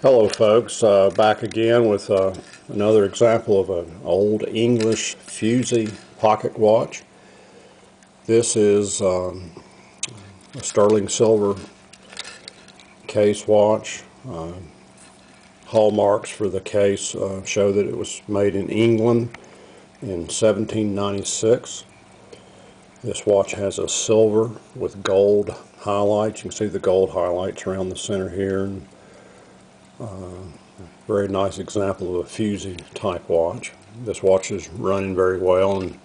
Hello folks, back again with another example of an old English Fusee pocket watch. This is a sterling silver case watch. Hallmarks for the case show that it was made in England in 1796. This watch has a silver with gold highlights. You can see the gold highlights around the center here. And, very nice example of a Fusee type watch. This watch is running very well and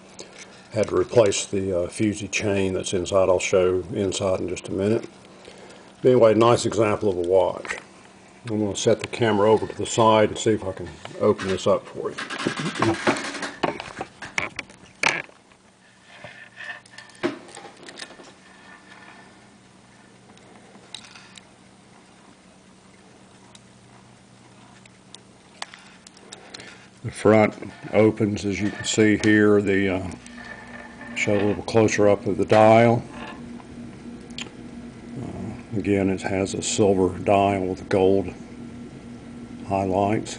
had to replace the Fusee chain that's inside. I'll show inside in just a minute. But anyway, nice example of a watch. I'm going to set the camera over to the side and see if I can open this up for you. The front opens, as you can see here. Show a little closer up of the dial. Again, it has a silver dial with gold highlights.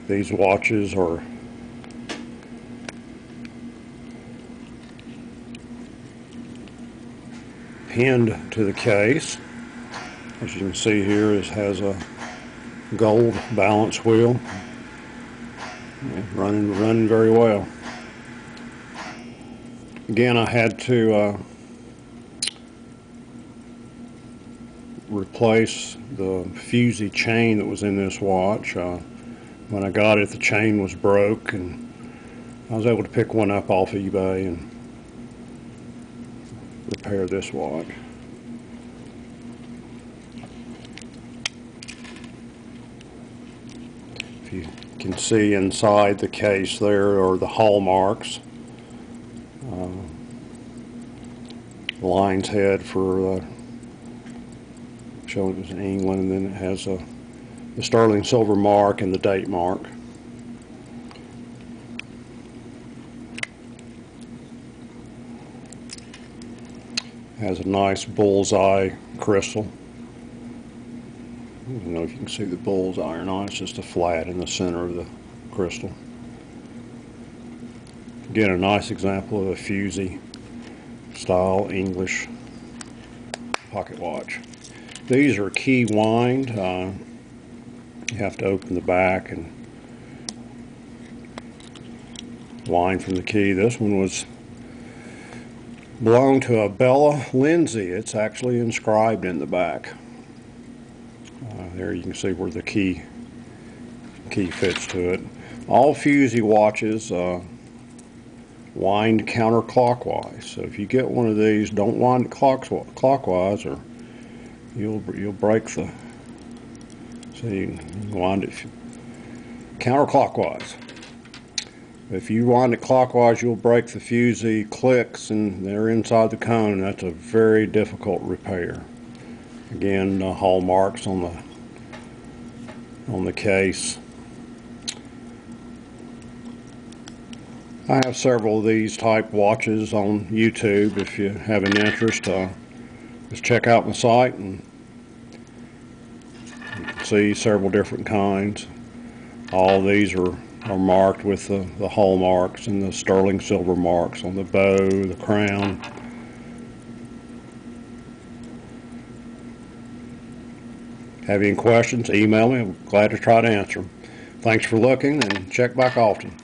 These watches are pinned to the case. As you can see here, it has a gold balance wheel. Running very well. Again, I had to replace the Fusee chain that was in this watch. When I got it, the chain was broke, and I was able to pick one up off eBay and repair this watch. If you can see inside the case, there are the hallmarks. Lion's head for showing it was in England, and then it has the sterling silver mark and the date mark. Has a nice bullseye crystal. I don't know if you can see the bullseye or not. It's just a flat in the center of the crystal. Again, a nice example of a Fusee style English pocket watch. These are key wind. You have to open the back and wind from the key. This one belonged to a Bella Lindsay. It's actually inscribed in the back. There you can see where the key fits to it. All Fusee watches wind counterclockwise. So if you get one of these, don't wind it clockwise, or you'll break the. So you wind it counterclockwise. If you wind it clockwise, you'll break the Fusee clicks, and they're inside the cone. That's a very difficult repair. Again, hallmarks on the case. I have several of these type watches on YouTube. If you have an interest, just check out my site, and you can see several different kinds. All these are marked with the hallmarks and the sterling silver marks on the bow, the crown. Have any questions, email me. I'm glad to try to answer them. Thanks for looking, and check back often.